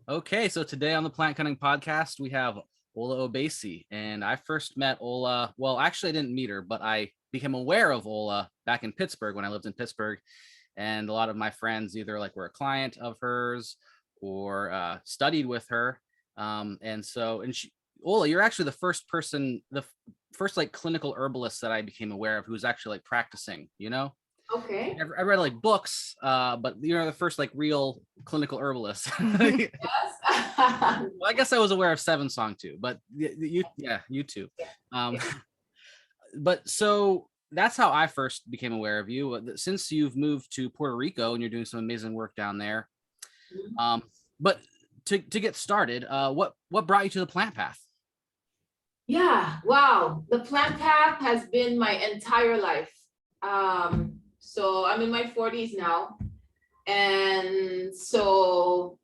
Okay, so today on the Plant Cutting Podcast, we have Obasi. And I first met Ola. Well, actually, I didn't meet her, but I became aware of Ola back in Pittsburgh when I lived in Pittsburgh. And a lot of my friends either like were a client of hers or studied with her. And she, Ola, you're actually the first person, first like clinical herbalist that I became aware of who's actually like practicing, you know? Okay. I read like books, but you're the first like real clinical herbalist. Yes. Well, I guess I was aware of Seven Song too, but you too. Um, but so that's how I first became aware of you. Since you've moved to Puerto Rico and you're doing some amazing work down there. But to get started, what brought you to the plant path? Yeah, wow. The plant path has been my entire life. So I'm in my 40s now. And so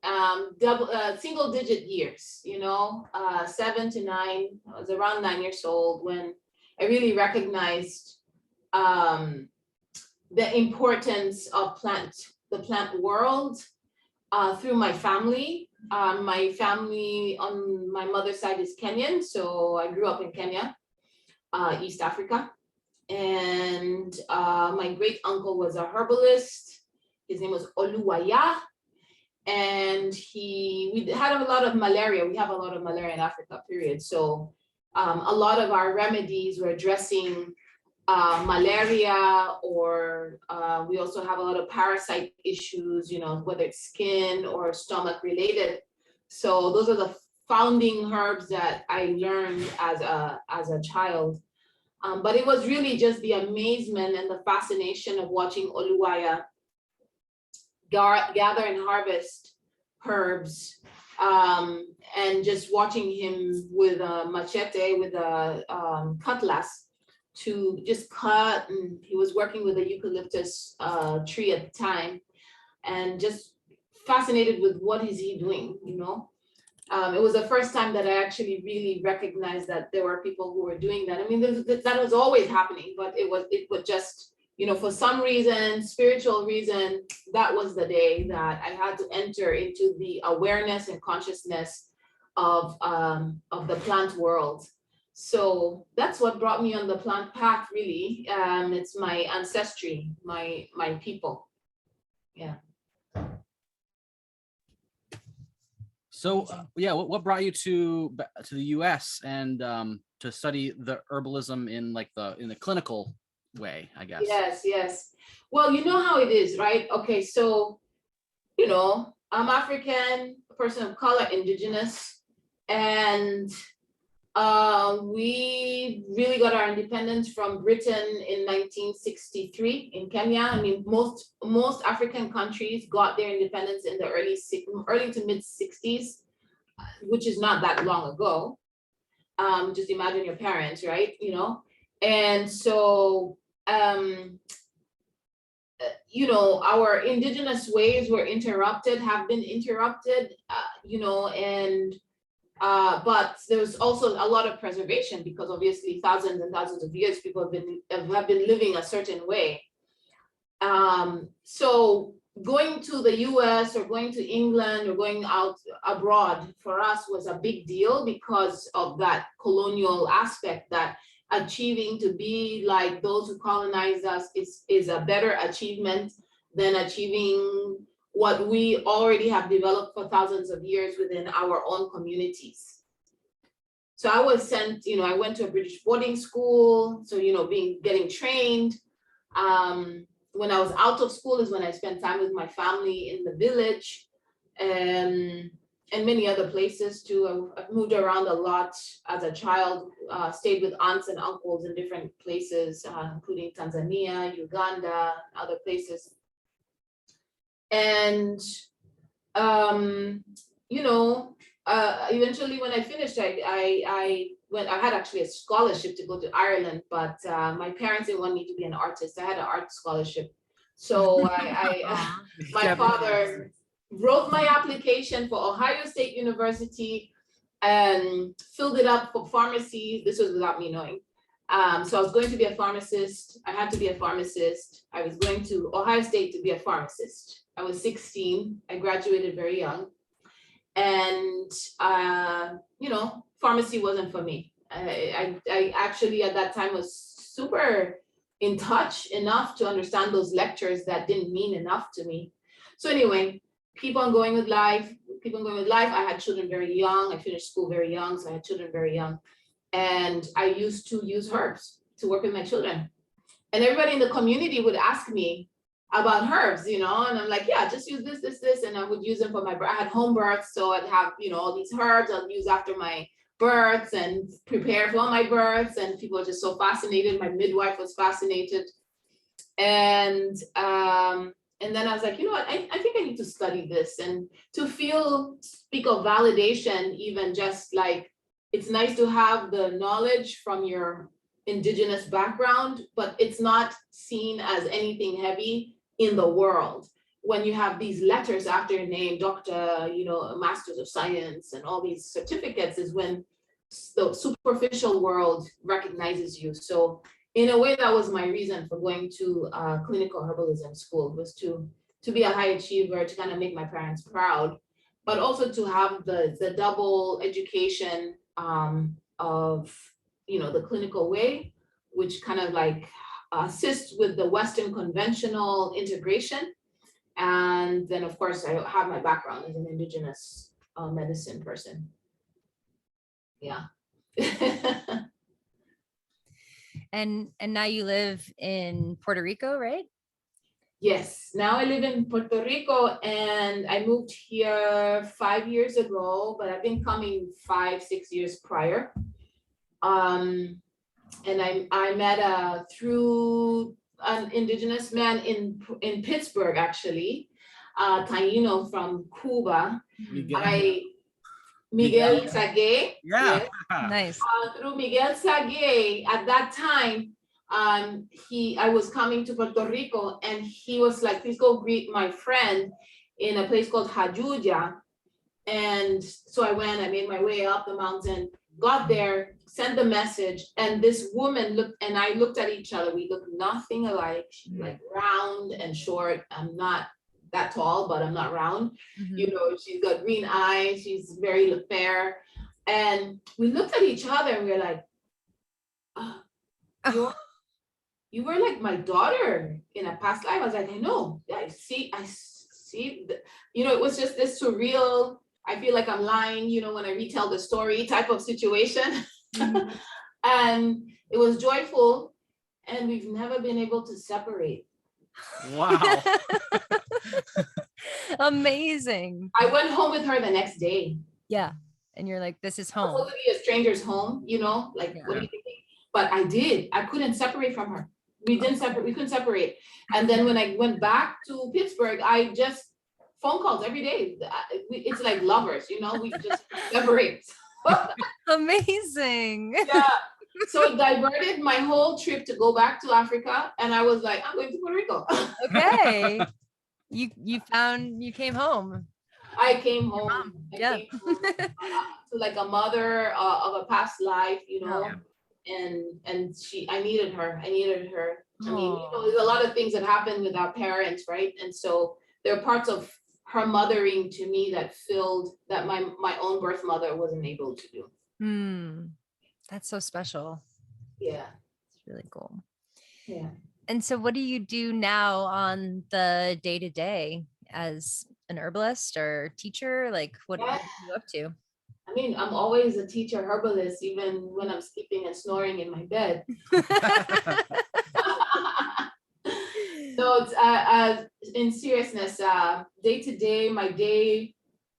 single digit years, 7 to 9. I was around 9 years old when I really recognized the importance of the plant world through my family. My family on my mother's side is Kenyan, so I grew up in Kenya, East Africa. And my great uncle was a herbalist. His name was Oluwaya. And we had a lot of malaria. We have a lot of malaria in Africa, period. So a lot of our remedies were addressing malaria, or we also have a lot of parasite issues, whether it's skin or stomach related. So those are the founding herbs that I learned as a child. But it was really just the amazement and the fascination of watching Oluwaya gather and harvest herbs, and just watching him with a machete, with a cutlass, to just cut. And he was working with a eucalyptus tree at the time, and just fascinated with what is he doing. It was the first time that I actually really recognized that there were people who were doing that. I mean, that was always happening, but it was just, for some reason, spiritual reason, that was the day that I had to enter into the awareness and consciousness of the plant world. So that's what brought me on the plant path, really. It's my ancestry, my people. Yeah. So what brought you to the U.S. and to study the herbalism in the clinical way, I guess? Yes. Well, you know how it is, right? Okay, so I'm African, a person of color, Indigenous, and we really got our independence from Britain in 1963 in Kenya. I mean, most African countries got their independence in the early to mid 60s, which is not that long ago. Just imagine your parents, right? And so our indigenous ways have been interrupted, but there's also a lot of preservation, because obviously thousands and thousands of years people have been living a certain way. So going to the US or going to England or going out abroad for us was a big deal, because of that colonial aspect, that achieving to be like those who colonized us is a better achievement than achieving what we already have developed for thousands of years within our own communities. So I was sent, I went to a British boarding school. So, getting trained. When I was out of school is when I spent time with my family in the village, and many other places too. I've moved around a lot as a child, stayed with aunts and uncles in different places, including Tanzania, Uganda, other places. And, eventually when I finished, I had actually a scholarship to go to Ireland, but my parents didn't want me to be an artist. I had an art scholarship. So my father wrote my application for Ohio State University and filled it up for pharmacy. This was without me knowing. So I was going to be a pharmacist. I had to be a pharmacist. I was going to Ohio State to be a pharmacist. I was 16. I graduated very young. And, pharmacy wasn't for me. I actually at that time was super in touch enough to understand those lectures that didn't mean enough to me. So anyway, keep on going with life. I had children very young. I finished school very young, so I had children very young. And I used to use herbs to work with my children. And everybody in the community would ask me about herbs, and I'm like, yeah, just use this, and I would use them for I had home births, so I'd have, all these herbs I'll use after my births and prepare for my births, and people are just so fascinated. My midwife was fascinated. And then I was like, you know what, I think I need to study this, and to speak of validation, even just like, it's nice to have the knowledge from your indigenous background, but it's not seen as anything heavy in the world. When you have these letters after your name, doctor, masters of science, and all these certificates, is when the superficial world recognizes you. So in a way, that was my reason for going to clinical herbalism school, was to be a high achiever, to kind of make my parents proud, but also to have the double education of the clinical way, which kind of like assists with the Western conventional integration. And then, of course, I have my background as an indigenous medicine person. Yeah. And now you live in Puerto Rico, right? Yes, now I live in Puerto Rico, and I moved here 5 years ago, but I've been coming 5-6 years prior. And I met through an indigenous man in Pittsburgh, actually, Taino from Cuba. Miguel Sagué. Yeah. Yes. Nice. Through Miguel Sagué, at that time, I was coming to Puerto Rico, and he was like, please go greet my friend in a place called Jayuya. And so I went, I made my way up the mountain, got there, sent the message, and this woman looked, and I looked at each other. We looked nothing alike. She's like round and short. I'm not that tall, but I'm not round. Mm-hmm. She's got green eyes. She's very fair. And we looked at each other, and we were like, you were like my daughter in a past life. I was like, I know. Yeah, I see. It was just this surreal, I feel like I'm lying, when I retell the story type of situation. Mm-hmm. And it was joyful, and we've never been able to separate. Wow. Amazing. I went home with her the next day. Yeah. And you're like, this is home. It's supposed to be a stranger's home, like, what are you thinking? But I couldn't separate from her. We couldn't separate. And then when I went back to Pittsburgh, I just phone calls every day. It's like lovers, we just separate. Amazing. Yeah. So it diverted my whole trip to go back to Africa. And I was like, I'm going to Puerto Rico. Okay. You came home. I came home. Yeah. Came home, to like a mother of a past life, Yeah. and I needed her. I mean, there's a lot of things that happen with our parents, right? And so there are parts of her mothering to me that my own birth mother wasn't able to do. That's so special. Yeah. It's really cool. Yeah. And so what do you do now on the day-to-day as an herbalist or teacher? Like what are you up to? I mean, I'm always a teacher herbalist, even when I'm sleeping and snoring in my bed. So it's in seriousness, day to day, my day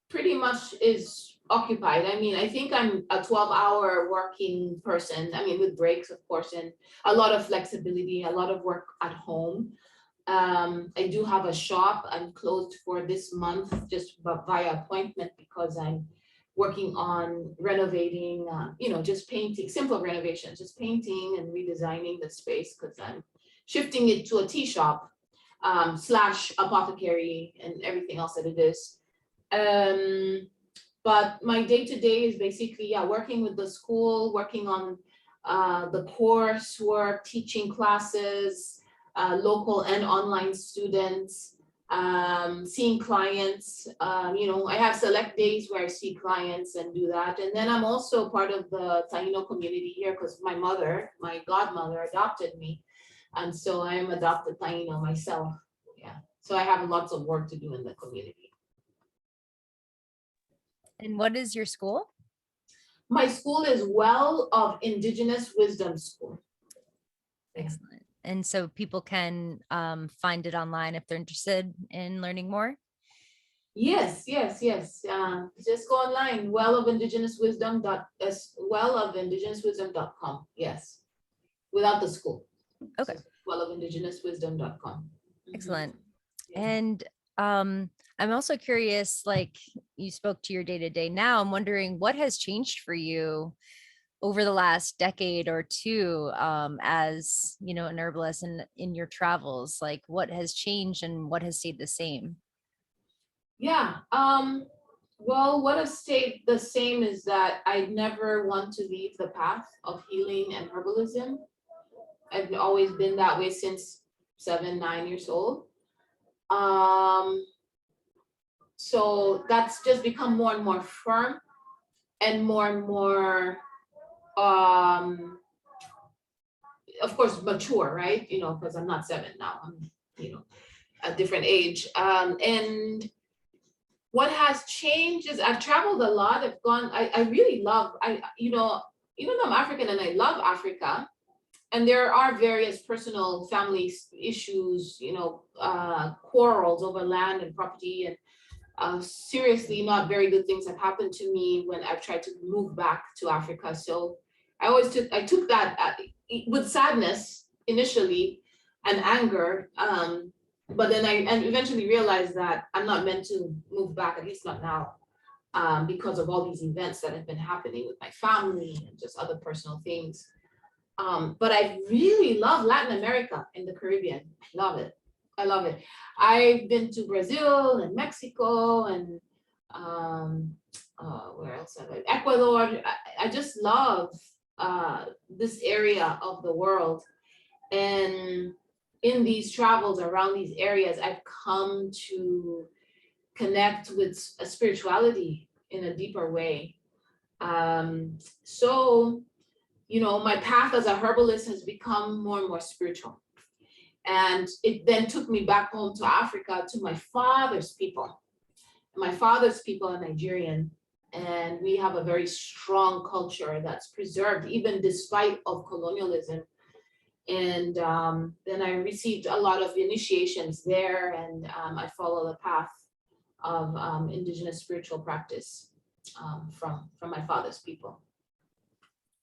pretty much is occupied. I mean, I think I'm a 12-hour working person. I mean, with breaks, of course, and a lot of flexibility, a lot of work at home. I do have a shop. I'm closed for this month just via appointment because I'm working on renovating, just painting, simple renovations, just painting and redesigning the space because I'm shifting it to a tea shop / apothecary and everything else that it is. But my day-to-day is basically, working with the school, working on the coursework, teaching classes, local and online students, seeing clients. I have select days where I see clients and do that. And then I'm also part of the Taino community here because my godmother adopted me. And so I am adopted Taino myself. Yeah. So I have lots of work to do in the community. And what is your school? My school is Well of Indigenous Wisdom School. Excellent. And so people can find it online if they're interested in learning more? Yes. Just go online, wellofindigenouswisdom.com. Yes. Without the school. Okay. So wellofindigenouswisdom.com. Excellent. Yeah. And I'm also curious, like you spoke to your day-to-day now, I'm wondering what has changed for you over the last decade or two, as an herbalist and in your travels, like what has changed and what has stayed the same? Yeah. Well, what has stayed the same is that I never want to leave the path of healing and herbalism. I've always been that way since 7-9 years old. So that's just become more and more firm and more of course mature, right? Because I'm not 7 now, I'm a different age. And what has changed is I've traveled a lot. I've gone, I really love, even though I'm African and I love Africa, and there are various personal family issues, quarrels over land and property, and seriously not very good things have happened to me when I've tried to move back to Africa. So I took that with sadness initially and anger, but then I eventually realized that I'm not meant to move back, at least not now, because of all these events that have been happening with my family and just other personal things. But I really love Latin America and the Caribbean. I love it. I've been to Brazil and Mexico and where else have I? Ecuador. I just love this area of the world. And in these travels around these areas, I've come to connect with spirituality in a deeper way. So, my path as a herbalist has become more and more spiritual. And it then took me back home to Africa, to my father's people. My father's people are Nigerian, and we have a very strong culture that's preserved even despite of colonialism. And then I received a lot of initiations there, and I follow the path of indigenous spiritual practice from my father's people.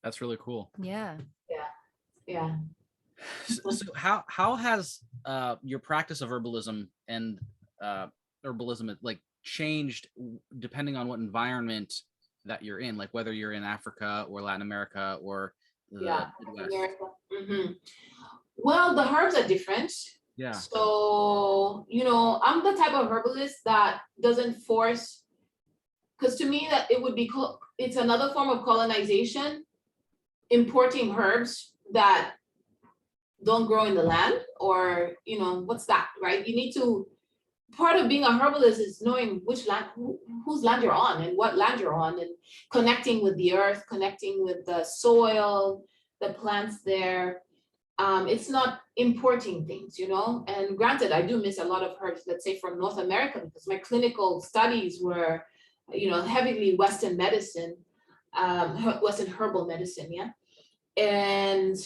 That's really cool. Yeah. So how has your practice of herbalism and herbalism like changed depending on what environment that you're in, like whether you're in Africa or Latin America or the Midwest? Mm-hmm. Well, the herbs are different. Yeah. So, I'm the type of herbalist that doesn't force, because to me that it would be it's another form of colonization, importing herbs that don't grow in the land, or what's that, right? You need to, part of being a herbalist is knowing which land, whose land you're on and what land you're on, and connecting with the earth, connecting with the soil, the plants there. It's not importing things, and granted, I do miss a lot of herbs, let's say from North America, because my clinical studies were, heavily Western medicine, Western herbal medicine, yeah. And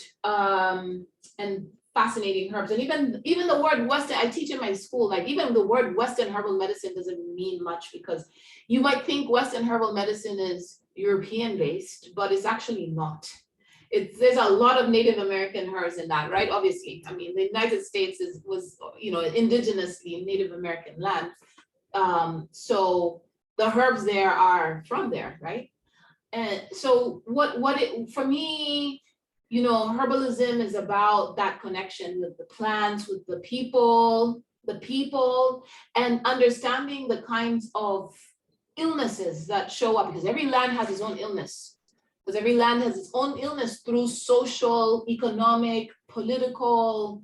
fascinating herbs. And even the word Western, I teach in my school, like even the word Western herbal medicine doesn't mean much, because you might think Western herbal medicine is European based, but it's actually not. There's a lot of Native American herbs in that, right? Obviously, I mean, the United States was indigenously Native American land. So the herbs there are from there, right? And so for me, herbalism is about that connection with the plants, with the people, and understanding the kinds of illnesses that show up, because every land has its own illness. Because every land has its own illness through social, economic, political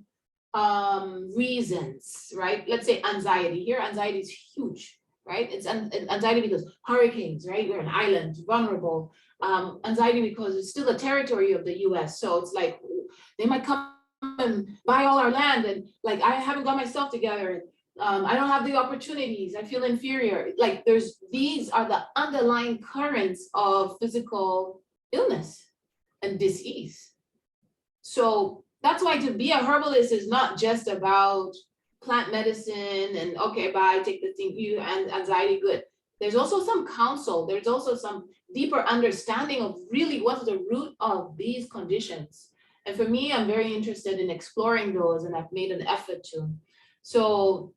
reasons, right? Let's say anxiety. Here, anxiety is huge, right? It's anxiety because hurricanes, right? We're an island, vulnerable. Anxiety because it's still a territory of the US. So it's like they might come and buy all our land, and like I haven't got myself together. I don't have the opportunities. I feel inferior. Like these are the underlying currents of physical illness and disease. So that's why to be a herbalist is not just about plant medicine and okay, bye, take the thing, you and anxiety, good. There's also some counsel. There's also some deeper understanding of really what's the root of these conditions. And for me, I'm very interested in exploring those, and I've made an effort to. So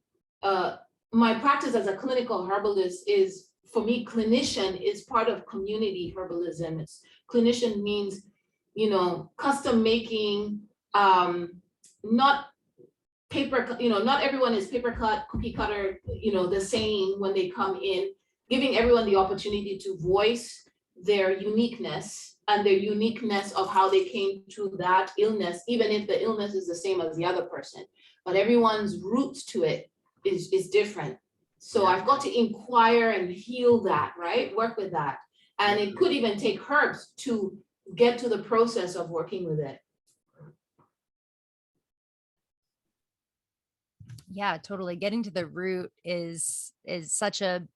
my practice as a clinical herbalist is, for me, clinician is part of community herbalism. It's clinician means, custom making, not paper, not everyone is paper cut, cookie cutter, the same when they come in, giving everyone the opportunity to voice their uniqueness and their uniqueness of how they came to that illness, even if the illness is the same as the other person, but everyone's roots to it is different. So I've got to inquire and heal that, right? Work with that. And it could even take herbs to get to the process of working with it. Yeah, totally. Getting to the root is such a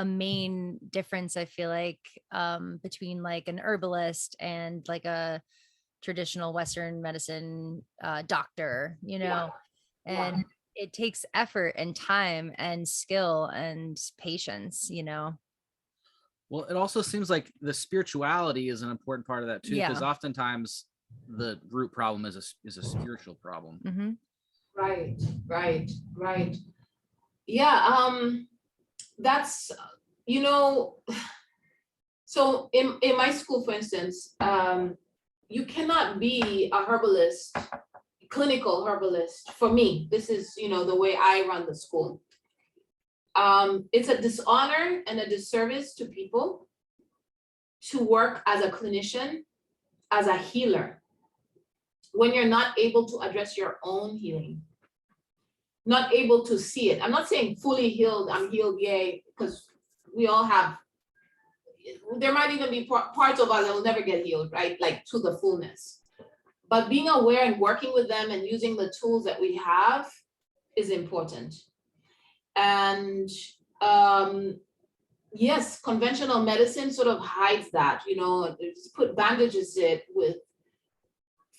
main difference, I feel like, between like an herbalist and like a traditional Western medicine doctor, and it takes effort and time and skill and patience, Well, it also seems like the spirituality is an important part of that too, because oftentimes the root problem is a spiritual problem. Mm-hmm. Right. Yeah, that's, so in my school, for instance, you cannot be a herbalist, clinical herbalist. For me, this is, the way I run the school. It's a dishonor and a disservice to people to work as a clinician, as a healer, when you're not able to address your own healing, not able to see it. I'm not saying fully healed, I'm healed, yay, because we all have, there might even be parts of us that will never get healed, right? Like to the fullness. But being aware and working with them and using the tools that we have is important. And yes, conventional medicine sort of hides that, just put bandages it with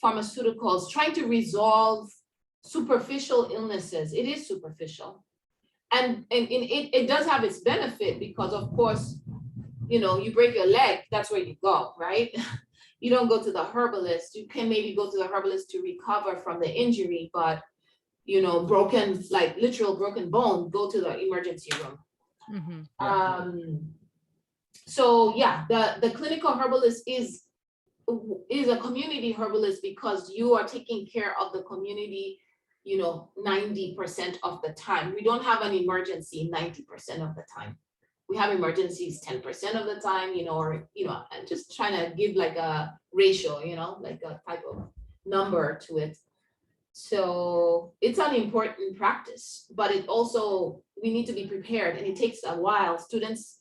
pharmaceuticals, trying to resolve superficial illnesses. It is superficial. And it does have its benefit because, of course, you break your leg, that's where you go, right? You don't go to the herbalist. You can maybe go to the herbalist to recover from the injury, but broken, like literal broken bone, go to the emergency room. Mm-hmm. So yeah, the clinical herbalist is a community herbalist because you are taking care of the community, 90% of the time. We don't have an emergency 90% of the time. We have emergencies 10% of the time, or, I'm just trying to give like a ratio, like a type of number to it. So it's an important practice, but it also, we need to be prepared, and it takes a while. Students,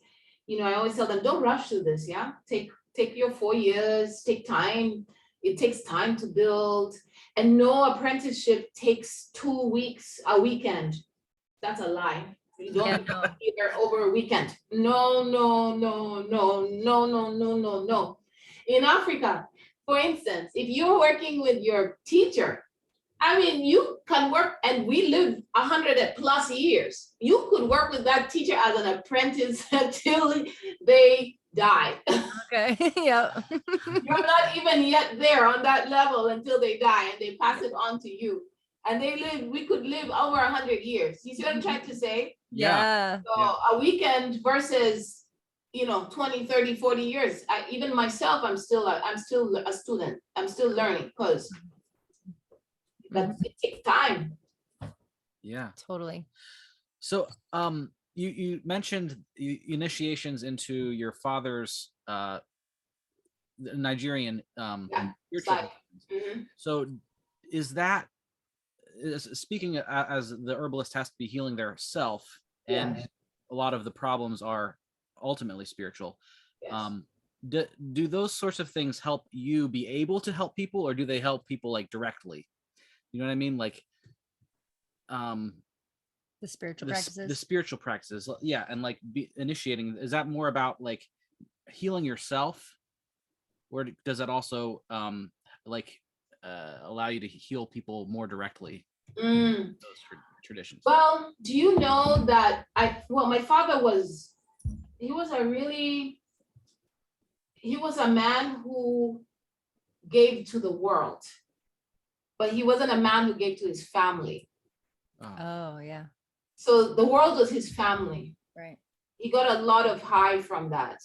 I always tell them, don't rush through this. Yeah. Take your 4 years, take time. It takes time to build, and no apprenticeship takes 2 weeks, a weekend. That's a lie. You don't here over a weekend. No. In Africa, for instance, if you're working with your teacher, you can work, and we live 100+ years. You could work with that teacher as an apprentice until they die. Okay. Yeah. You're not even yet there on that level until they die, and they pass it on to you. And we could live over 100 years. You see what I'm trying to say? Yeah. So a weekend versus, 20, 30, 40 years. Even myself, I'm still a student. I'm still learning because it takes time. Yeah, totally. So you mentioned initiations into your father's Nigerian spiritual. Mm-hmm. So is that speaking as the herbalist has to be healing their self, Yeah. and a lot of the problems are ultimately spiritual. Yes. Do those sorts of things help you be able to help people, or do they help people like directly? You know what I mean? Like, The spiritual the practices. spiritual practices, yeah, and like initiating. Is that more about like healing yourself, or does that also like allow you to heal people more directly? Mm. Those traditions. Well, do you know that my father was, he was a man who gave to the world, but he wasn't a man who gave to his family. Oh, yeah. So the world was his family. Right. He got a lot of high from that.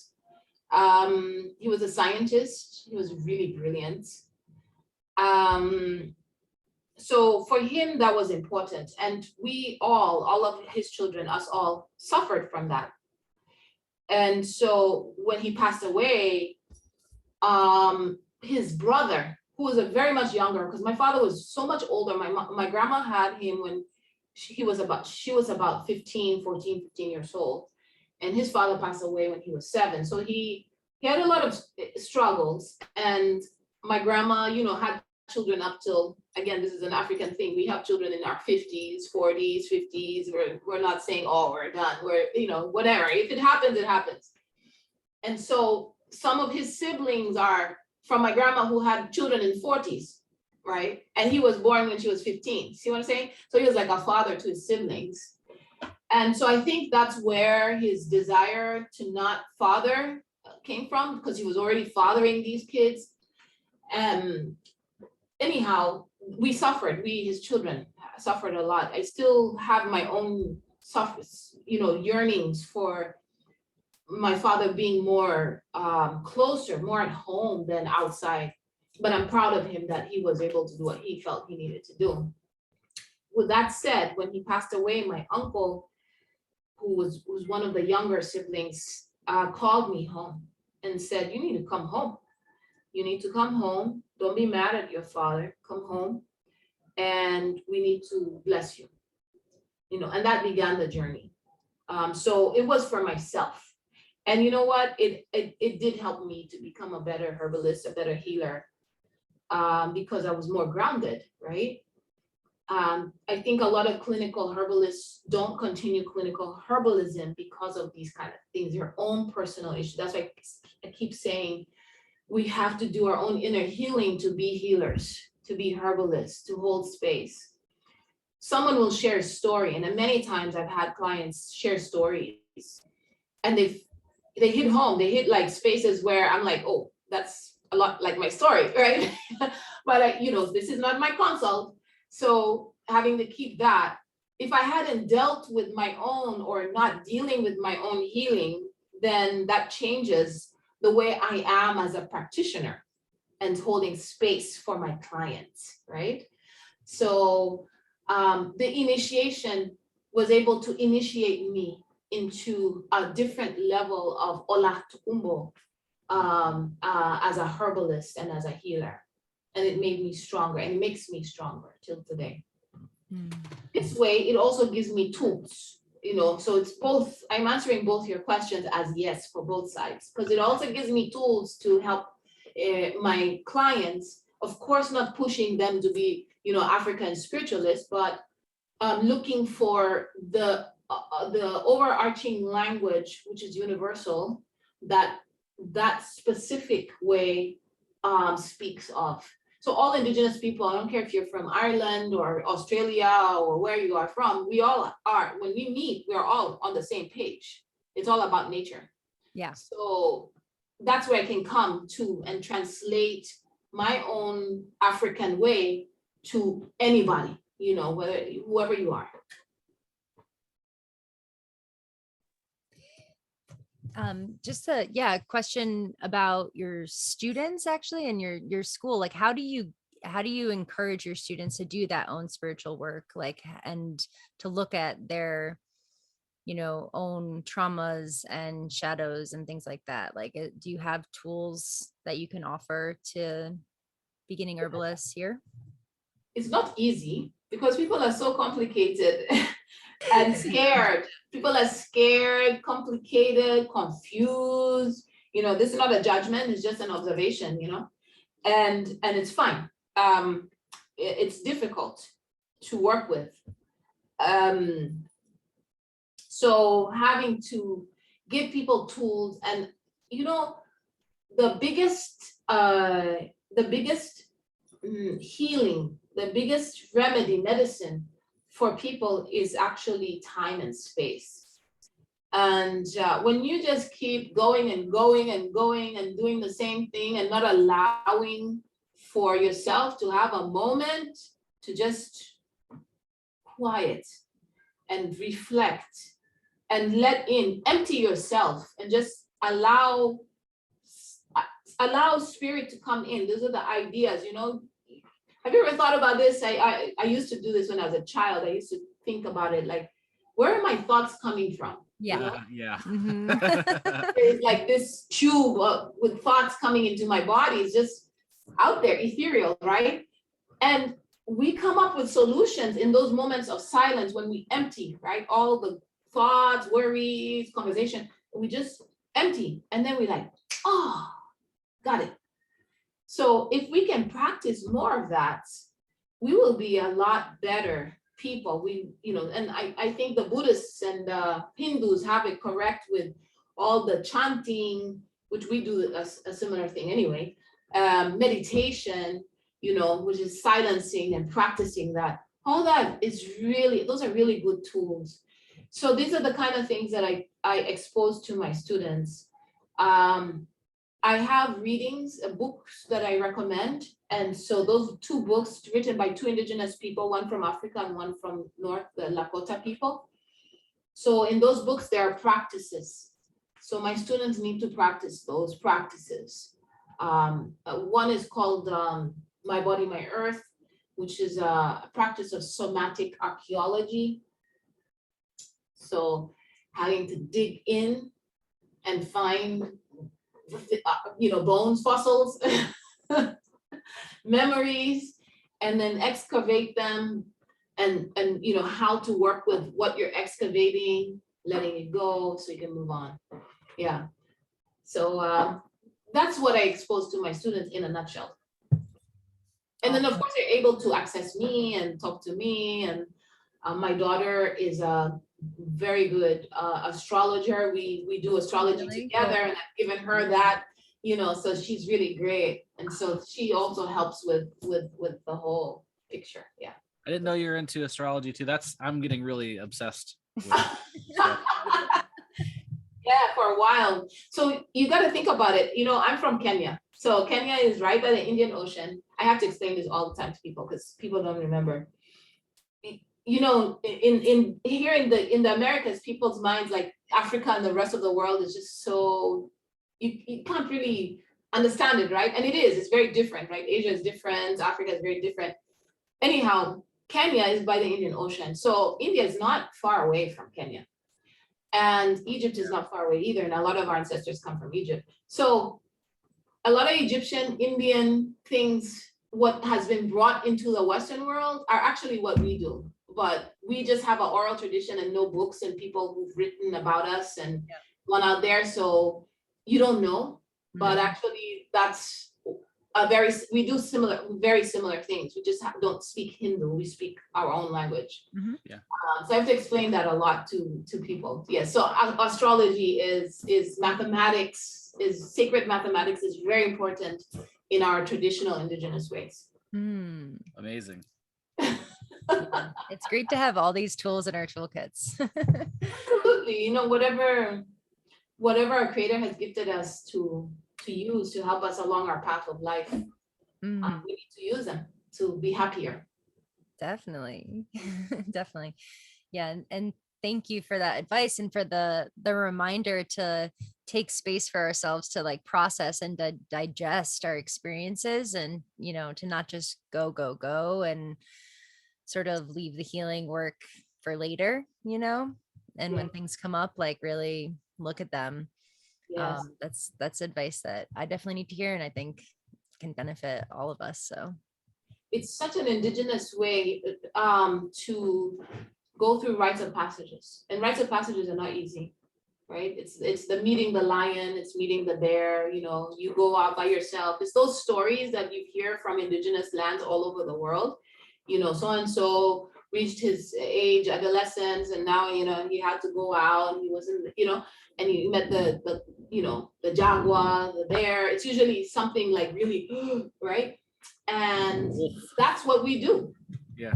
He was a scientist. He was really brilliant. So for him, that was important. And we all of his children, us all, suffered from that. And so when he passed away, his brother, who was a very much younger, because my father was so much older. My grandma had him when she was about 15 years old. And his father passed away when he was 7. So he had a lot of struggles. And my grandma, had children up till, again, this is an African thing. We have children in our 50s, 40s, 50s. We're not saying, oh, we're done. We're, whatever. If it happens, it happens. And so some of his siblings are from my grandma who had children in 40s, right? And he was born when she was 15. See what I'm saying? So he was like a father to his siblings. And so I think that's where his desire to not father came from, because he was already fathering these kids. Anyhow, we suffered. We, his children, suffered a lot. I still have my own yearnings for my father being more closer, more at home than outside. But I'm proud of him that he was able to do what he felt he needed to do. With that said, when he passed away, my uncle, who was one of the younger siblings, called me home and said, you need to come home. You need to come home. Don't be mad at your father. Come home and we need to bless you. And that began the journey. So it was for myself. And you know what? It did help me to become a better herbalist, a better healer, because I was more grounded, right? I think a lot of clinical herbalists don't continue clinical herbalism because of these kind of things, your own personal issues. That's why I keep saying we have to do our own inner healing to be healers, to be herbalists, to hold space. Someone will share a story, and then many times I've had clients share stories, and they hit home. They hit like spaces where I'm like, oh, that's a lot like my story, right? But this is not my consult. So having to keep that, if I hadn't dealt with my own or not dealing with my own healing, then that changes the way I am as a practitioner and holding space for my clients, right? So the initiation was able to initiate me into a different level of Olatokunboh as a herbalist and as a healer. And it made me stronger, and it makes me stronger till today. This way, it also gives me tools, so it's both, I'm answering both your questions as yes for both sides, because it also gives me tools to help my clients, of course, not pushing them to be, African spiritualists, but looking for the overarching language, which is universal, that specific way speaks of. So all Indigenous people, I don't care if you're from Ireland or Australia or where you are from, we all are, when we meet, we're all on the same page. It's all about nature. Yeah. So that's where I can come to and translate my own African way to anybody, whoever you are. Just a question about your students actually, and your school. Like, how do you encourage your students to do that own spiritual work, like, and to look at their own traumas and shadows and things like that? Like, do you have tools that you can offer to beginning herbalists here? It's not easy. because people are so complicated and scared. People are scared, complicated, confused. This is not a judgment, it's just an observation, and it's fine. It's difficult to work with. So having to give people tools, and the biggest healing, the biggest remedy, medicine for people is actually time and space. And when you just keep going and going and going and doing the same thing and not allowing for yourself to have a moment to just quiet and reflect and empty yourself and just allow spirit to come in. Those are the ideas, Have you ever thought about this? I used to do this when I was a child. I used to think about it like, where are my thoughts coming from? Yeah. Yeah. Mhm. There's like this tube with thoughts coming into my body. It's just out there, ethereal, right? And we come up with solutions in those moments of silence when we empty, right? All the thoughts, worries, conversation, we just empty. And then we're like, oh, got it. So if we can practice more of that, we will be a lot better people. And I think the Buddhists and the Hindus have it correct with all the chanting, which we do a similar thing anyway, meditation, which is silencing and practicing that. All that is those are really good tools. So these are the kind of things that I expose to my students. I have readings, books that I recommend. And so those 2 books written by 2 indigenous people, one from Africa and one from North, the Lakota people. So in those books, there are practices. So my students need to practice those practices. One is called My Body, My Earth, which is a practice of somatic archaeology. So having to dig in and find bones, fossils, memories, and then excavate them, and how to work with what you're excavating, letting it go so you can move on. Yeah. So that's what I expose to my students in a nutshell. And then of course they're able to access me and talk to me. And my daughter is a very good astrologer. We do astrology Really? together, and I've given her that, so she's really great. And so she also helps with the whole picture. Yeah. I didn't know you were into astrology too. I'm getting really obsessed with it. So, Yeah, for a while. So you got to think about it. I'm from Kenya. So Kenya is right by the Indian Ocean. I have to explain this all the time to people because people don't remember. In here in the Americas, people's minds, like Africa and the rest of the world, is just so you can't really understand it, right? And it's very different, right? Asia is different, Africa is very different. Anyhow, Kenya is by the Indian Ocean. So India is not far away from Kenya. And Egypt is not far away either. And a lot of our ancestors come from Egypt. So a lot of Egyptian, Indian things, what has been brought into the Western world are actually what we do. But we just have an oral tradition and no books and people who've written about us and gone out there. So you don't know, but actually that's we do very similar things. We just don't speak Hindu. We speak our own language. Yeah. So I have to explain that a lot to people. Yeah. So astrology is mathematics, is sacred mathematics, is very important in our traditional indigenous ways. Amazing. It's great to have all these tools in our toolkits. Absolutely. Whatever our creator has gifted us to use to help us along our path of life, we need to use them to be happier. Definitely. Definitely. Yeah. And thank you for that advice and for the reminder to take space for ourselves to like process and digest our experiences, and to not just go and sort of leave the healing work for later, and when things come up, like really look at them. Yes. That's advice that I definitely need to hear, and I think can benefit all of us. So it's such an indigenous way to go through rites of passages, and rites of passages are not easy, right? It's the meeting the lion, it's meeting the bear, you know, you go out by yourself. It's those stories that you hear from indigenous lands all over the world, you know, so and so reached his age, adolescence, and now, you know, he had to go out and he wasn't, you know, and he met the you know, the jaguar, the bear. It's usually something like really right, and that's what we do. Yeah.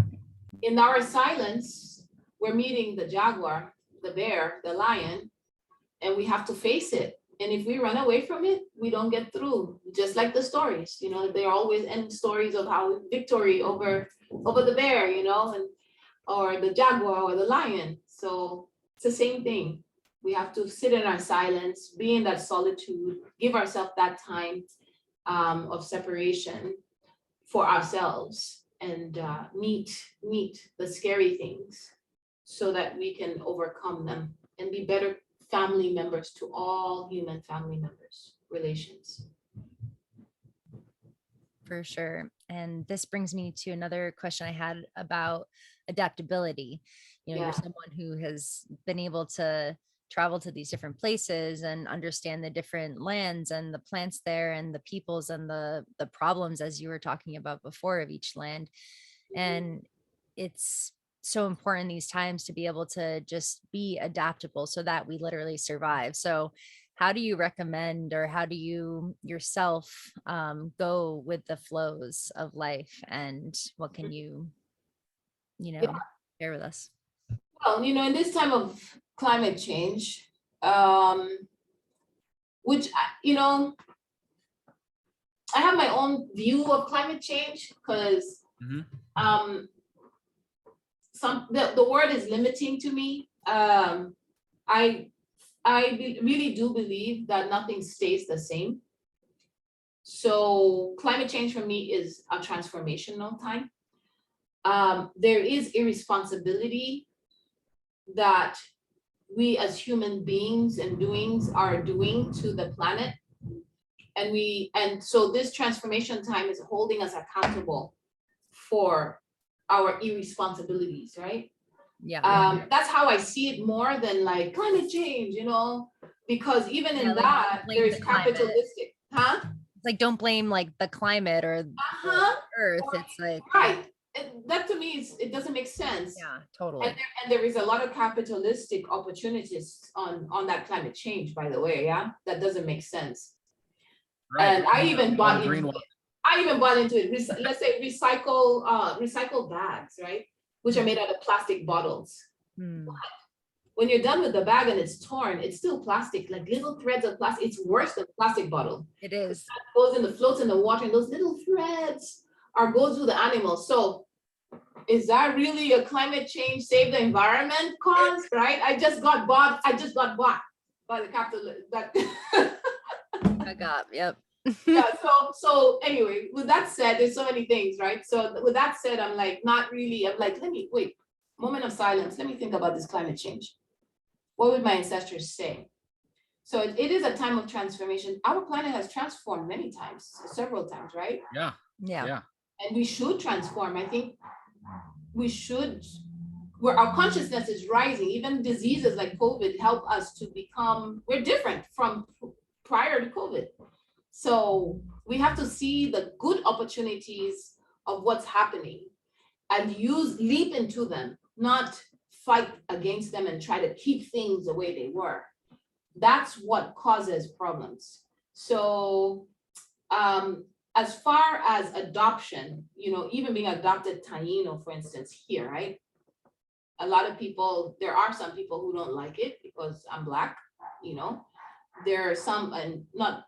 In our silence, we're meeting the jaguar, the bear, the lion, and we have to face it. And if we run away from it, we don't get through. Just like the stories, you know, they're always end stories of how victory over the bear, you know, and or the jaguar or the lion. So it's the same thing. We have to sit in our silence, be in that solitude, give ourselves that time of separation for ourselves, and meet the scary things so that we can overcome them and be better family members to all human family members, relations. For sure. And this brings me to another question I had about adaptability. You know, Yeah. you're someone who has been able to travel to these different places and understand the different lands and the plants there and the peoples and the problems, as you were talking about before, of each land. And it's so important these times to be able to just be adaptable so that we literally survive. So how do you recommend, or how do you yourself go with the flows of life, and what can you share with us? Well, you know, in this time of climate change, which, you know, I have my own view of climate change because the word is limiting to me. I really do believe that nothing stays the same. So climate change for me is a transformational time. There is irresponsibility that we as human beings and doings are doing to the planet. And so this transformation time is holding us accountable for our irresponsibilities, right? Yeah. That's how I see it more than like climate change, you know, because even in Yeah, like, that, blame there's the climate. capitalistic, huh? It's like, don't blame like the climate or the earth. It's like, right. That to me it doesn't make sense. yeah, totally. And there is a lot of capitalistic opportunities on that climate change, by the way. Yeah, that doesn't make sense. Right. And I even bought into it. Let's say recycle bags, right? Which are made out of plastic bottles. But when you're done with the bag and it's torn, it's still plastic, like little threads of plastic. It's worse than plastic bottle. It is. It goes in the floats in the water, and those little threads goes to the animals. So is that really a climate change, save the environment cause, right? I just got bought by the capital that I got, yep. yeah, so anyway, with that said, there's so many things, right? So with that said, I'm like, let me wait, moment of silence. Let me think about this climate change. What would my ancestors say? So it is a time of transformation. Our planet has transformed many times, several times, right? Yeah. And we should transform. I think we should, where our consciousness is rising. Even diseases like COVID help us to become, we're different from prior to COVID. So we have to see the good opportunities of what's happening and leap into them, not fight against them and try to keep things the way they were. That's what causes problems. So as far as adoption, you know, even being adopted Taino, for instance, here, right? A lot of people, there are some people who don't like it because I'm Black, you know. There are some, and not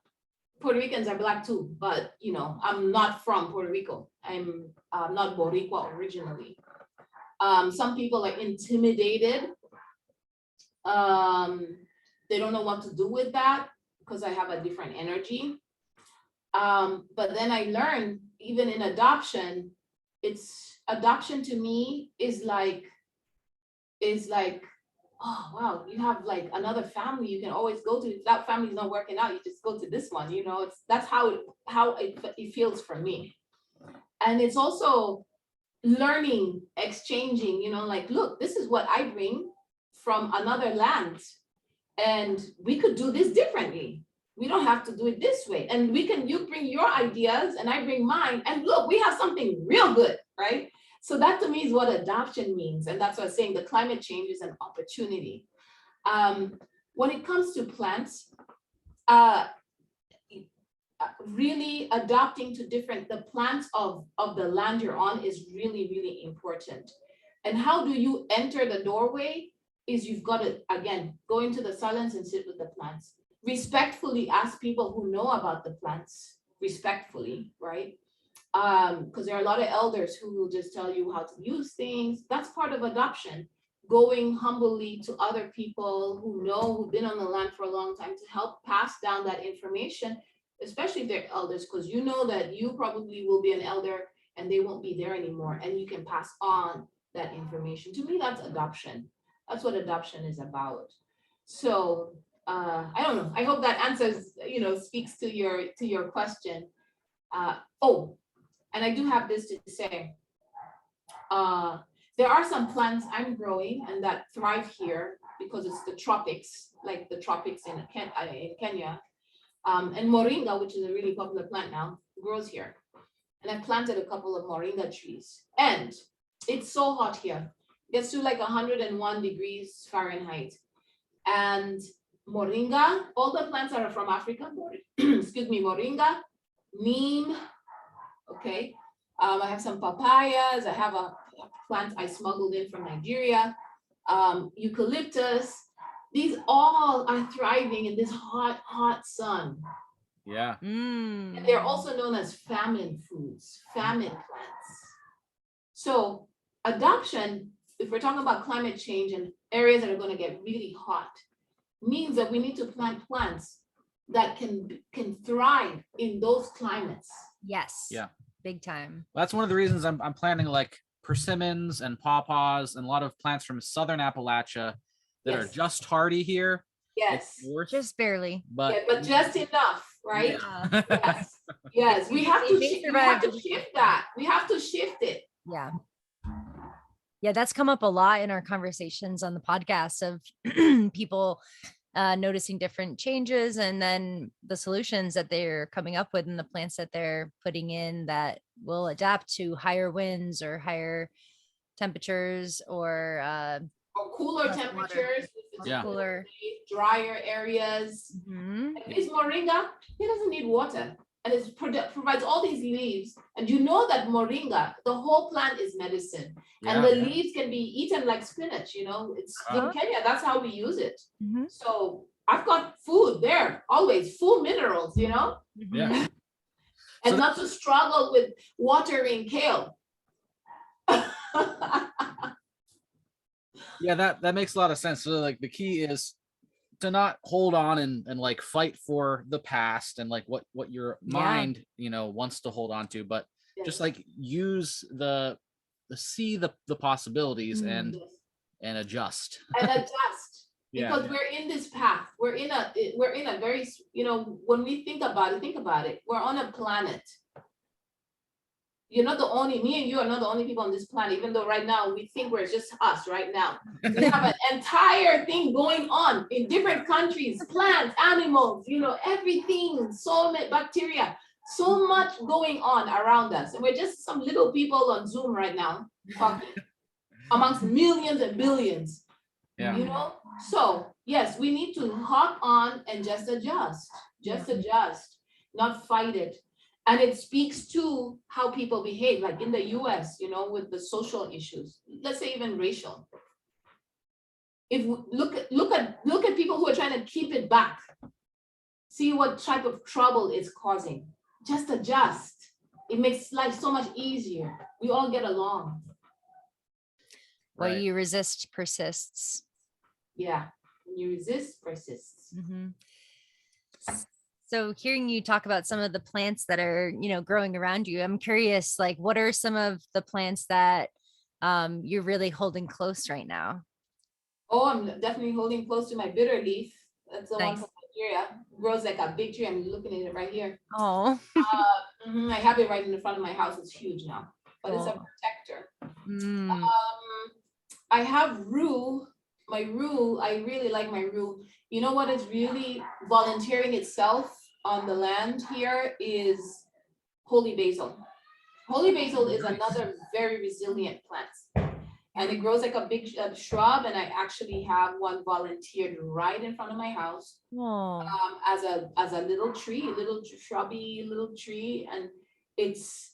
Puerto Ricans are Black too, but you know, I'm not from Puerto Rico. I'm not Boricua originally. Some people are intimidated. They don't know what to do with that because I have a different energy. But then I learned, even in adoption, adoption to me is like, oh wow, you have like another family you can always go to. If that family's not working out, you just go to this one, you know. That's how it feels for me. And it's also learning, exchanging, you know, like, look, this is what I bring from another land, and we could do this differently. We don't have to do it this way. And you bring your ideas and I bring mine, and look, we have something real good, right? So that to me is what adoption means. And that's what I'm saying, the climate change is an opportunity. When it comes to plants, really adapting to the plants of the land you're on is really, really important. And how do you enter the doorway is you've got to, again, go into the silence and sit with the plants. Respectfully ask people who know about the plants, respectfully, right? Because there are a lot of elders who will just tell you how to use things. That's part of adoption. Going humbly to other people who know, who've been on the land for a long time, to help pass down that information, especially if they're elders, because you know that you probably will be an elder and they won't be there anymore, and you can pass on that information. To me, that's adoption. That's what adoption is about. So I don't know. I hope that answers, you know, speaks to your question. Oh, and I do have this to say. There are some plants I'm growing and that thrive here because it's the tropics, like the tropics in Kenya. And Moringa, which is a really popular plant now, grows here. And I've planted a couple of Moringa trees. And it's so hot here. It gets to like 101 degrees Fahrenheit. And Moringa, all the plants are from Africa. Excuse me, Moringa, neem, okay. I have some papayas. I have a plant I smuggled in from Nigeria. Eucalyptus. These all are thriving in this hot, hot sun. Yeah. And they're also known as famine foods, famine plants. So adoption, if we're talking about climate change and areas that are going to get really hot, means that we need to plant plants that can thrive in those climates. Yes. Yeah. Big time. That's one of the reasons I'm planting like persimmons and pawpaws and a lot of plants from southern Appalachia that are just hardy here. Yes. Just barely. But just enough, right? Yeah. Yes. Yes. We have to shift that. We have to shift it. Yeah. Yeah, that's come up a lot in our conversations on the podcast of people noticing different changes and then the solutions that they're coming up with and the plants that they're putting in that will adapt to higher winds or higher temperatures or cooler temperatures, cooler, drier areas. This Moringa, it doesn't need water, and it provides all these leaves. And you know that Moringa, the whole plant is medicine, and the leaves can be eaten like spinach. You know, it's in Kenya. That's how we use it. So I've got food there always, full minerals. You know, and so not to struggle with watering kale. Yeah, that makes a lot of sense. So like the key is to not hold on and like fight for the past and like what your mind, you know, wants to hold on to, but just like use the possibilities and adjust. And adjust. Because we're in this path. We're in a very, you know, when we think about it, we're on a planet. You're not the only, me and you are not the only people on this planet, even though right now we think we're just us right now. We have an entire thing going on in different countries, plants, animals, you know, everything, so many bacteria, so much going on around us. And we're just some little people on Zoom right now talking amongst millions and billions, you know? So yes, we need to hop on and just adjust, not fight it. And it speaks to how people behave, like in the US, you know, with the social issues, let's say even racial. If we look at people who are trying to keep it back, see what type of trouble it's causing. Just adjust. It makes life so much easier. We all get along. What you resist persists. Yeah, when you resist persists. So hearing you talk about some of the plants that are, you know, growing around you, I'm curious, like, what are some of the plants that you're really holding close right now? Oh, I'm definitely holding close to my bitter leaf. That's the one from Yeah, grows like a big tree. I'm looking at it right here. Oh. I have it right in the front of my house. It's huge now, but it's a Oh. protector. Mm. I have rue. My rue, I really like my rue. You know what is really volunteering itself on the land here is holy basil. Holy basil is Nice. another very resilient plant. And it grows like a big shrub, and I actually have one volunteered right in front of my house Oh. as a little tree, a little shrubby little tree, and it's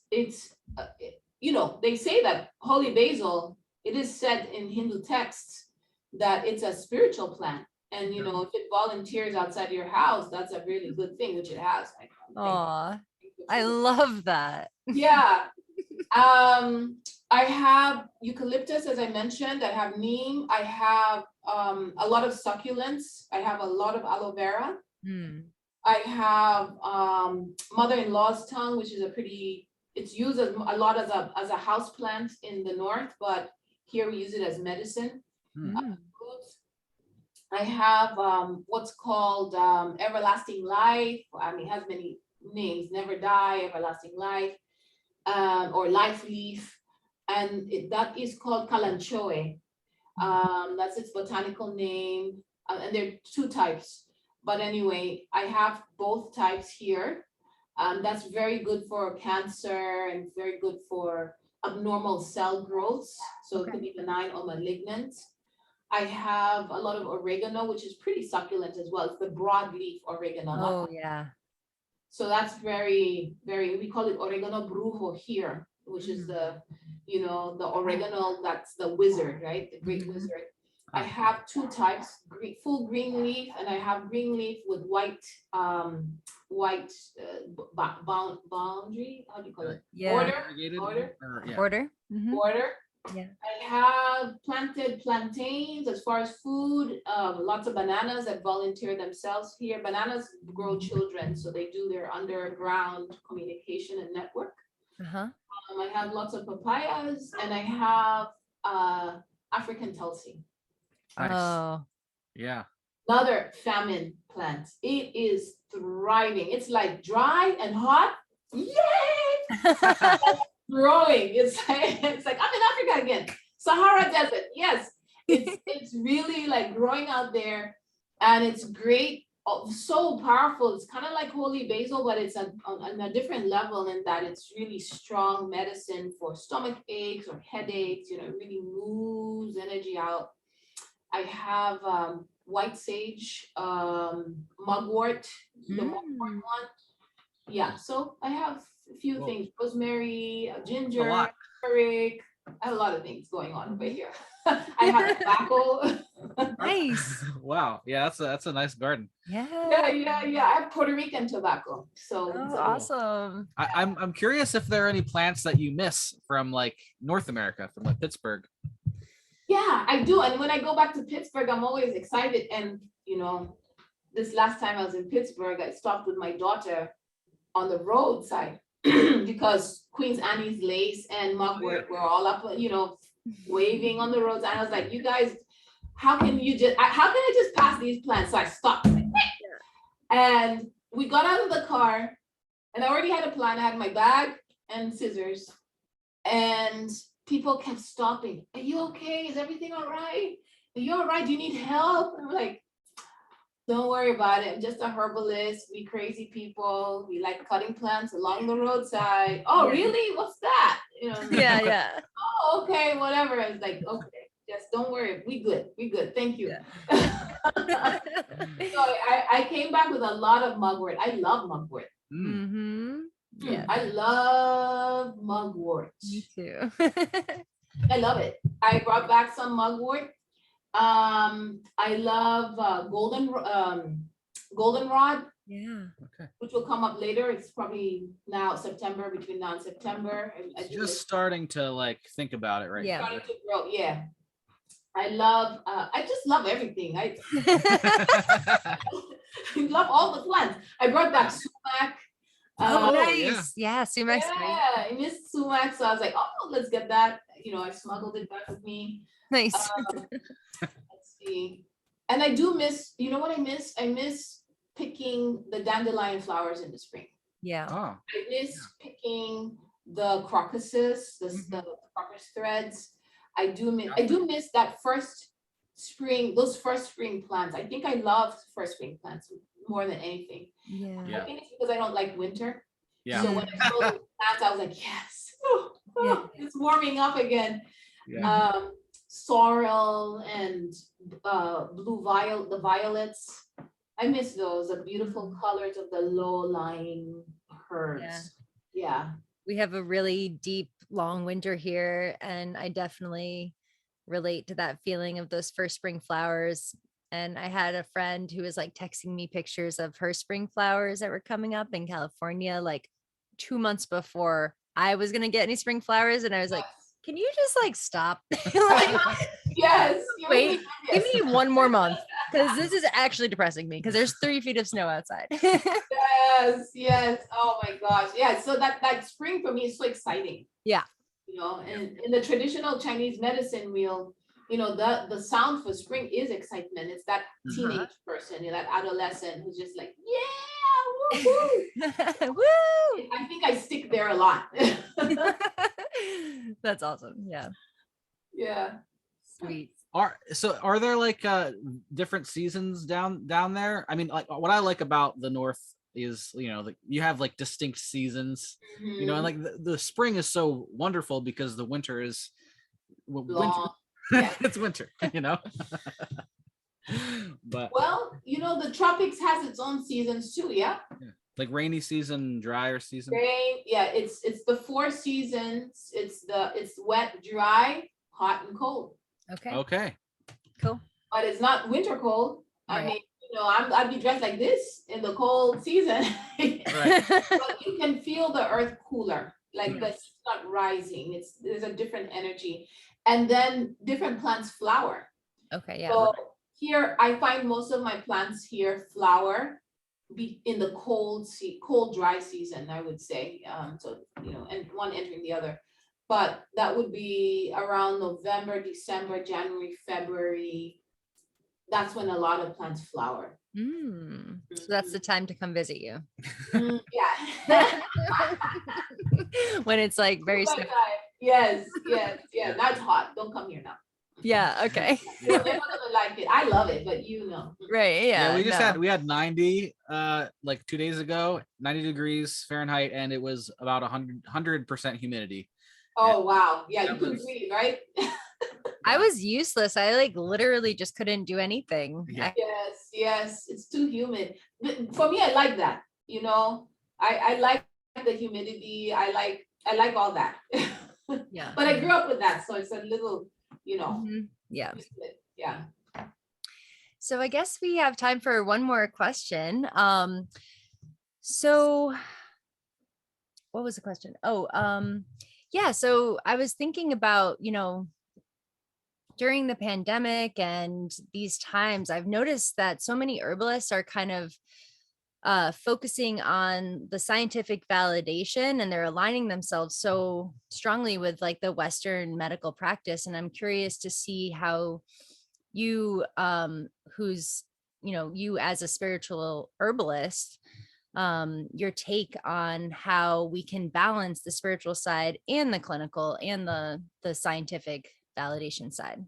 you know, they say that holy basil, it is said in Hindu texts that it's a spiritual plant, and you know, if it volunteers outside your house, that's a really good thing, which it has. Oh. I love that. Yeah. I have eucalyptus, as I mentioned. I have neem. I have a lot of succulents. I have a lot of aloe vera. Hmm. I have mother-in-law's tongue, which is it's used a lot as a house plant in the north, but here we use it as medicine. Mm. I have what's called everlasting life. I mean, it has many names: never die, everlasting life, or life leaf, and that is called kalanchoe. That's its botanical name, and there are two types. But anyway, I have both types here. That's very good for cancer and very good for abnormal cell growth. So it could be benign or malignant. I have a lot of oregano, which is pretty succulent as well. It's the broadleaf oregano. Oh yeah. So that's very, very, we call it oregano brujo here, which is the, you know, the oregano, that's the wizard, right? The great wizard. I have two types, full green leaf, and I have green leaf with white boundary, how do you call it? Yeah. Border. Border. Mhm. Border. Yeah. I have planted plantains as far as food, lots of bananas that volunteer themselves here. Bananas grow children, so they do their underground communication and network. Uh-huh. I have lots of papayas, and I have African Tulsi. Nice. Oh. Yeah. Another famine plant. It is thriving. It's like dry and hot. Yay! Growing. It's like I'm in Africa again. Sahara Desert. Yes, it's really like growing out there, and it's great. So powerful. It's kind of like holy basil, but it's on a different level in that it's really strong medicine for stomach aches or headaches. You know, it really moves energy out. I have white sage, mugwort, the mugwort one. Yeah, so I have a few things: rosemary, ginger, turmeric. I have a lot of things going on over here. I have tobacco. Nice. Wow. Yeah, that's a nice garden. Yeah. Yeah. I have Puerto Rican tobacco. So Oh, awesome. I'm curious if there are any plants that you miss from like North America, from like Pittsburgh. yeah, I do. And when I go back to Pittsburgh, I'm always excited. And you know, this last time I was in Pittsburgh, I stopped with my daughter on the roadside because Queen's Annie's lace and mugwort were all up, you know, waving on the roads. And I was like, you guys, how can I just pass these plants? So I stopped. And we got out of the car, and I already had a plan. I had my bag and scissors, and people kept stopping. Are you okay? Is everything all right? Are you all right? Do you need help? And I'm like, don't worry about it. I'm just a herbalist. We crazy people. We like cutting plants along the roadside. Oh, really? What's that? You know? Yeah. Oh, okay, whatever. I was like, okay, just don't worry. We good. Thank you. Yeah. So I came back with a lot of mugwort. I love mugwort. Yeah. I love mugwort. Me too. I love it. I brought back some mugwort. I love goldenrod. Yeah. Okay. Which will come up later. It's probably now September, between now and September. I Just starting to like think about it right now. Starting to grow, yeah. I just love everything. I love all the plants. I brought back sumac. Oh, nice. Yeah, sumac's great. Yeah, I missed sumac, so I was like, oh, let's get that. You know, I smuggled it back with me. Nice. Let's see. And I do miss, you know what I miss? I miss picking the dandelion flowers in the spring. Yeah. Oh, I miss picking the crocuses, Mhm. the crocus threads. I do miss that first spring, those first spring plants. I think I love first spring plants more than anything. Yeah. Yeah. I think it's because I don't like winter. yeah. So when I saw those plants, I was like, yes, Yeah. it's warming up again. Yeah. Sorrel and the violets. I miss those, the beautiful colors of the low-lying herbs. Yeah. We have a really deep, long winter here, and I definitely relate to that feeling of those first spring flowers. And I had a friend who was like texting me pictures of her spring flowers that were coming up in California, like 2 months before I was gonna get any spring flowers. And I was like, can you just like stop? Like, Yes. wait, give me one more month, because this is actually depressing me because there's 3 feet of snow outside. Yes, yes. Oh my gosh. Yeah. So that spring for me is so exciting. Yeah. You know, and in the traditional Chinese medicine wheel, you know, the sound for spring is excitement. It's that teenage person, you know, that adolescent who's just like, yeah, woo-hoo. Woo! I think I stick there a lot. That's awesome. Yeah. Yeah. Sweet. Are there like different seasons down there? I mean, like what I like about the north is, you know, you have like distinct seasons, you know, and like the spring is so wonderful because the winter is winter. Long. Yeah. It's winter, you know. But Well, you know, the tropics has its own seasons too, yeah. like rainy season, drier season. Rain, yeah, it's the 4 seasons. It's wet, dry, hot, and cold. Okay. Okay. Cool. But it's not winter cold. I Right. mean, you know, I'd be dressed like this in the cold season. Right. But you can feel the earth cooler, like the Yes. heat's not rising. There's a different energy, and then different plants flower. Okay. Yeah. So here, I find most of my plants here flower in the cold, dry season, I would say. So, you know, and one entering the other. But that would be around November, December, January, February. That's when a lot of plants flower. So that's the time to come visit you. Yeah. When it's like very Oh my God. Yes, yeah. That's hot. Don't come here now. Yeah. Okay. You're never gonna like it. I love it, but you know. Right. Yeah. Yeah, no. we had 90 like 2 days ago, 90 degrees Fahrenheit, and it was about 100% humidity. Oh wow. Yeah, you That couldn't was- breathe, right? I was useless. I like literally just couldn't do anything. Yeah. Yes, it's too humid. For me, I like that, you know. I like the humidity. I like all that. Yeah. But I grew up with that, so it's a little, you know, Mhm. Yeah. yeah. So I guess we have time for one more question. So what was the question? Oh, yeah. So I was thinking about, you know, during the pandemic and these times, I've noticed that so many herbalists are kind of focusing on the scientific validation, and they're aligning themselves so strongly with like the Western medical practice. And I'm curious to see how you, who's, you know, you as a spiritual herbalist, your take on how we can balance the spiritual side and the clinical and the scientific validation side.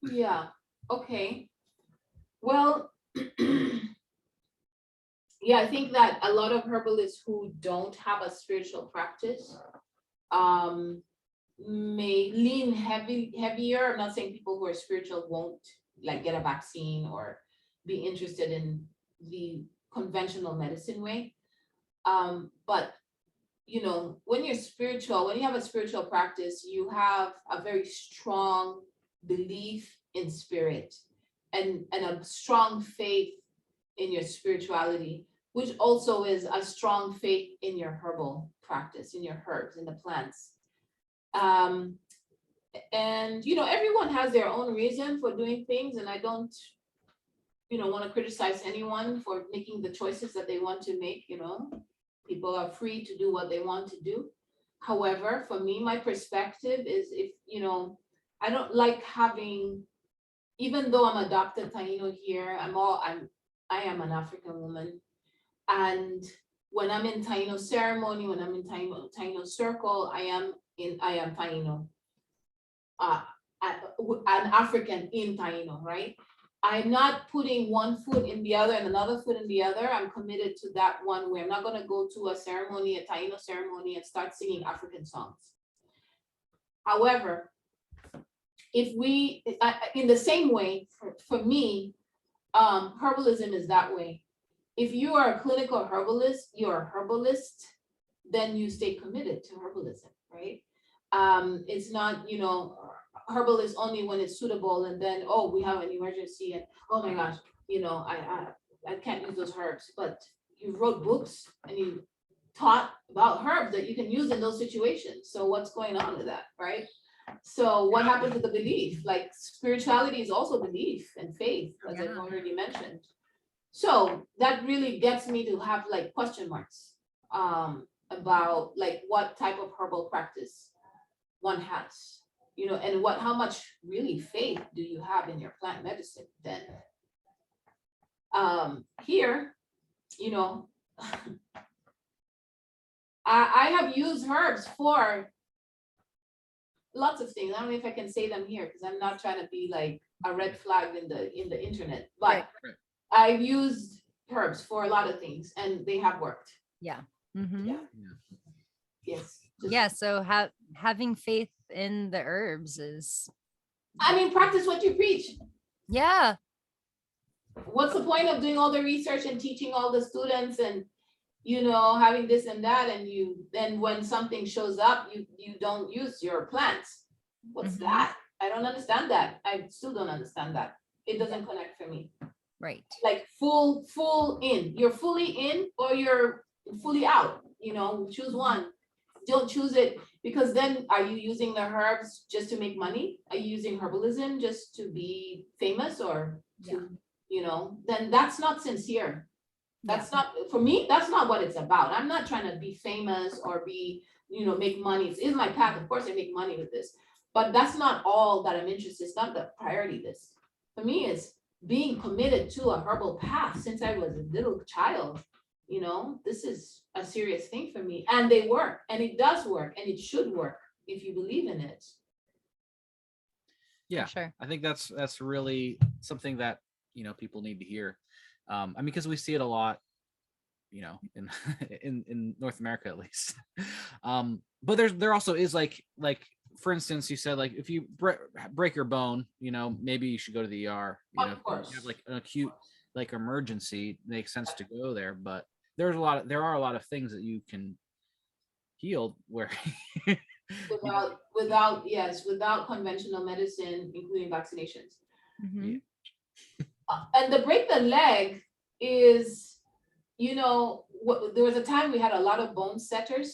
Yeah, okay. Well, yeah, I think that a lot of herbalists who don't have a spiritual practice may lean heavier. I'm not saying people who are spiritual won't like get a vaccine or be interested in the conventional medicine way. But you know, when you're spiritual, when you have a spiritual practice, you have a very strong belief in spirit and a strong faith in your spirituality, which also is a strong faith in your herbal practice, in your herbs, in the plants. And you know, everyone has their own reason for doing things, and I don't, you know, want to criticize anyone for making the choices that they want to make. You know, people are free to do what they want to do. However, for me, my perspective is, if you know, I don't like having, even though I'm adopted Taino here, I am an African woman. And when I'm in Taino ceremony, when I'm in Taino circle, I am Taino. An African in Taino, right? I'm not putting one foot in the other and another foot in the other. I'm committed to that one way. I'm not going to go to a ceremony, a Taino ceremony, and start singing African songs. However, if we, in the same way, for me, herbalism is that way. If you are a clinical herbalist, you're a herbalist, then you stay committed to herbalism, right? It's not, herbalist only when it's suitable, and then, oh, we have an emergency, and oh my gosh, I can't use those herbs. But you wrote books and you taught about herbs that you can use in those situations. So what's going on with that, right? So what happened to the belief? Like, spirituality is also belief and faith, as I've already mentioned. So that really gets me to have like question marks about like what type of herbal practice one has, and how much really faith do you have in your plant medicine then? Here, I have used herbs for lots of things. I don't know if I can say them here because I'm not trying to be like a red flag in the internet, but Right. I've used herbs for a lot of things and they have worked. Yeah. Mm-hmm. Yeah. Yes. Yeah. So having faith in the herbs is. Practice what you preach. Yeah. What's the point of doing all the research and teaching all the students and, having this and that, and then when something shows up, you don't use your plants. What's that? I don't understand that. I still don't understand that. It doesn't connect for me. Right. Like full in. You're fully in or you're fully out. Choose one. Don't choose it, because then are you using the herbs just to make money? Are you using herbalism just to be famous or to, then that's not sincere. That's not, for me, that's not what it's about. I'm not trying to be famous or be, make money. It's my path. Of course I make money with this, but that's not all that I'm interested in. It's not the priority. This for me is being committed to a herbal path since I was a little child. This is a serious thing for me, and they work, and it does work, and it should work if you believe in it. Yeah, sure. I think that's really something that people need to hear. Because we see it a lot, in North America at least. But there also is like for instance, you said like if you break your bone, maybe you should go to the ER. Of course. If you have like an acute like emergency, it makes sense to go there. But there are a lot of things that you can heal where without conventional medicine, including vaccinations. Mm-hmm. And the break the leg is, there was a time we had a lot of bone setter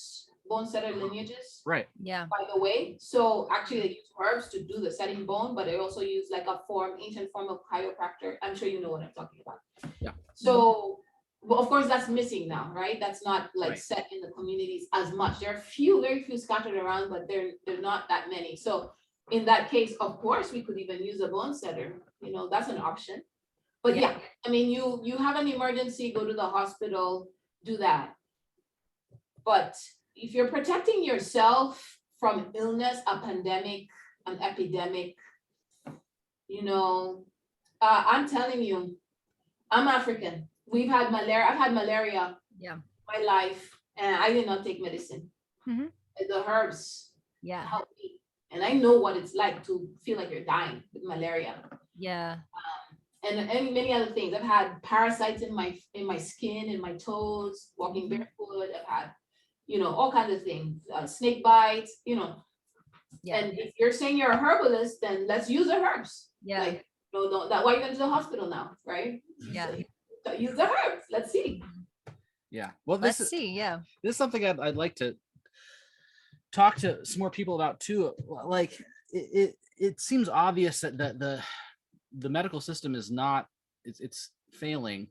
lineages. Right. Yeah. By the way, so actually they use herbs to do the setting bone, but they also use like ancient form of chiropractor. I'm sure you know what I'm talking about. Yeah. So, well, of course that's missing now, right? That's not like set in the communities as much. There are very few scattered around, but they're not that many. So in that case, of course, we could even use a bone setter. That's an option. But you have an emergency, go to the hospital, do that. But if you're protecting yourself from illness, a pandemic, an epidemic, I'm telling you, I'm African. We've had malaria. I've had malaria my life, and I did not take medicine. Mm-hmm. The herbs help me. And I know what it's like to feel like you're dying with malaria. Yeah. And many other things. I've had parasites in my skin, in my toes, walking barefoot. I've had, all kinds of things, snake bites, Yeah. And if you're saying you're a herbalist, then let's use the herbs. Yeah. Like, no, that why you're going to the hospital now, right? Yeah. So use the herbs. Let's see. Yeah. Well, Let's see. Yeah. This is something I'd like to talk to some more people about too. Like it seems obvious that the medical system is not, it's failing.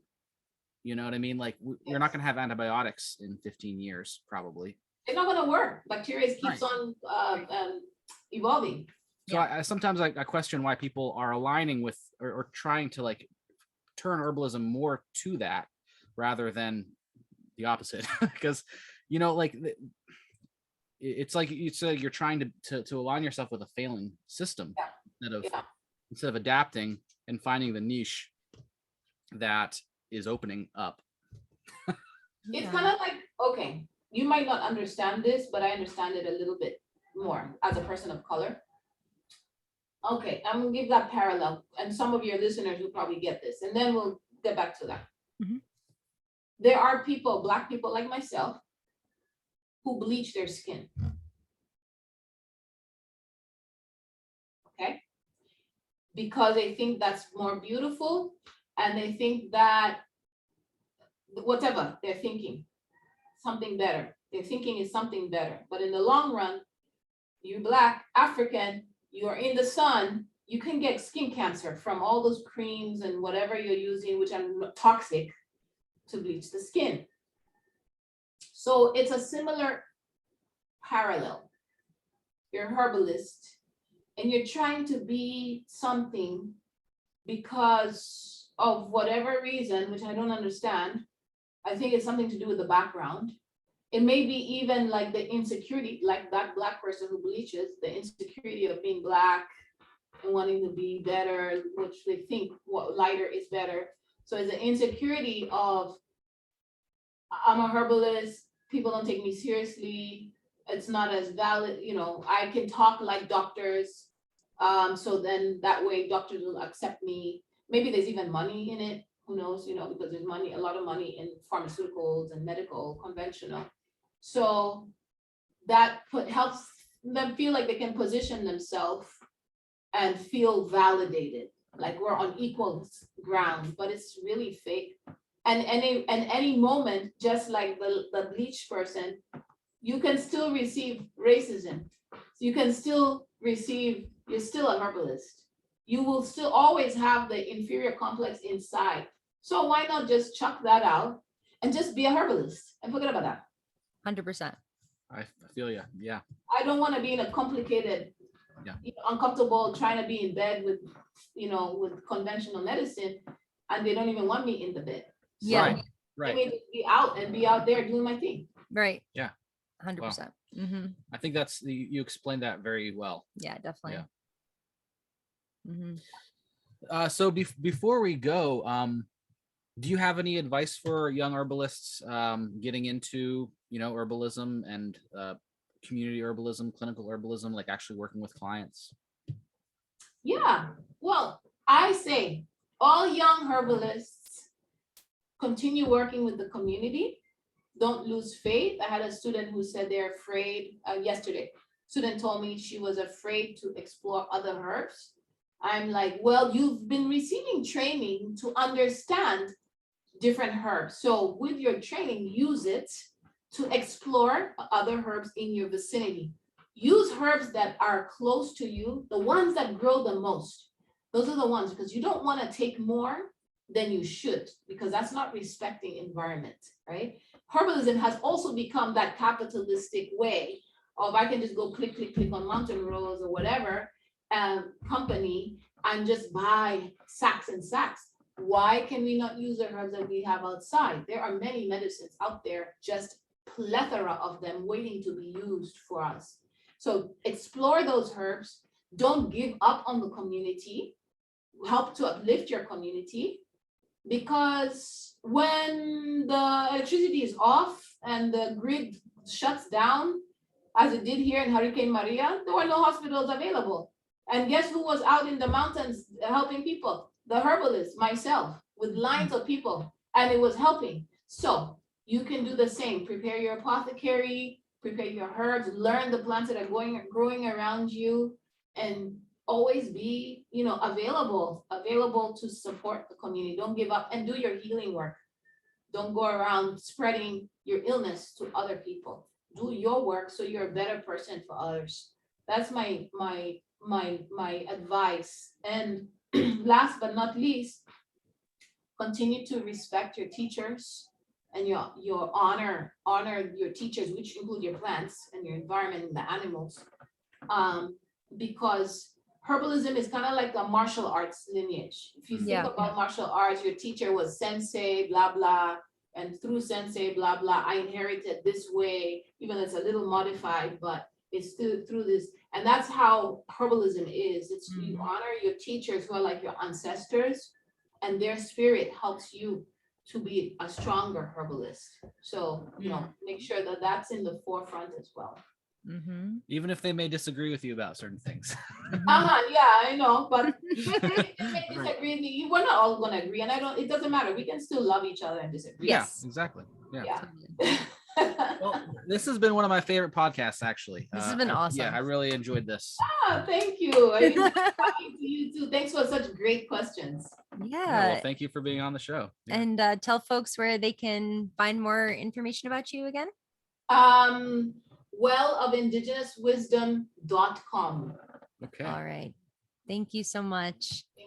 You know what I mean? Like we're not going to have antibiotics in 15 years, probably. It's not going to work. Bacteria keeps on evolving. So I sometimes I question why people are aligning with or trying to like turn herbalism more to that rather than the opposite. Because, you know, like it's like you're trying to align yourself with a failing system instead of adapting and finding the niche that is opening up. It's kind of like, okay, you might not understand this, but I understand it a little bit more as a person of color. Okay, I'm gonna give that parallel, and some of your listeners will probably get this, and then we'll get back to that. Mhm. There are people, Black people like myself, who bleach their skin. Okay? Because they think that's more beautiful, and they think that whatever they're thinking, something better. Their thinking is something better. But in the long run, you Black, African, you're in the sun, you can get skin cancer from all those creams and whatever you're using, which are toxic, to bleach the skin. So it's a similar parallel. You're a herbalist and you're trying to be something because of whatever reason, which I don't understand. I think it's something to do with the background. It may be even like the insecurity, like that Black person who bleaches, the insecurity of being Black and wanting to be better, which they think what lighter is better. So it's the insecurity of, I'm a herbalist, people don't take me seriously, it's not as valid, you know, I can talk like doctors. So then that way doctors will accept me. Maybe there's even money in it, who knows, you know, because there's money, a lot of money in pharmaceuticals and medical, conventional. So that helps them feel like they can position themselves and feel validated, like we're on equal ground, but it's really fake. And any moment, just like the bleach person, you can still receive racism. You can still receive, you're still a herbalist. You will still always have the inferior complex inside. So why not just chuck that out and just be a herbalist and forget about that? 100%. I feel you. Yeah. I don't want to be in a complicated, uncomfortable, trying to be in bed with, with conventional medicine, and they don't even want me in the bed. So Yeah. Right. I mean, be out there doing my thing. Right. Yeah. 100%. Wow. Mm-hmm. I think you explained that very well. Yeah, definitely. Yeah. Mm-hmm. So before we go, do you have any advice for young herbalists getting into, herbalism and community herbalism, clinical herbalism, like actually working with clients? Yeah. Well, I say all young herbalists continue working with the community. Don't lose faith. I had a student who said they're afraid yesterday. Student told me she was afraid to explore other herbs. I'm like, well, you've been receiving training to understand different herbs. So with your training, use it to explore other herbs in your vicinity. Use herbs that are close to you, the ones that grow the most. Those are the ones, because you don't want to take more than you should, because that's not respecting environment, right? Herbalism has also become that capitalistic way of, I can just go click on Mountain Rose or whatever company and just buy sacks and sacks. Why can we not use the herbs that we have outside? There are many medicines out there, just plethora of them waiting to be used for us. So explore those herbs. Don't give up on the community. Help to uplift your community, because when the electricity is off and the grid shuts down, as it did here in Hurricane Maria, there were no hospitals available. And guess who was out in the mountains helping people? The herbalist, myself, with lines of people, and it was helping. So you can do the same. Prepare your apothecary, prepare your herbs, learn the plants that are growing around you, and always be, available to support the community. Don't give up, and do your healing work. Don't go around spreading your illness to other people. Do your work so you're a better person for others. That's my advice. And last but not least, continue to respect your teachers and your honor your teachers, which include your plants and your environment and the animals, because herbalism is kind of like a martial arts lineage. If you think Yeah. about martial arts, your teacher was sensei, blah, blah, and through sensei, blah, blah, I inherited this way, even though it's a little modified, but it's through this. And that's how herbalism is. It's you Mhm. honor your teachers who are like your ancestors, and their spirit helps you to be a stronger herbalist. So, you know, make sure that that's in the forefront as well. Mhm. Even if they may disagree with you about certain things. Mhm. Yeah, I know, but they may Right. disagree. We're not all gonna agree, and it doesn't matter. We can still love each other and disagree. Yes. Yeah, exactly. Yeah. Yeah. Totally. Well, this has been one of my favorite podcasts, actually. This has been awesome. Yeah, I really enjoyed this. Thank you. I enjoyed talking to you too. Thanks for such great questions. Yeah, Yeah. well, thank you for being on the show. Yeah. And tell folks where they can find more information about you again. Wellofindigenouswisdom.com. Okay. All right. Thank you so much.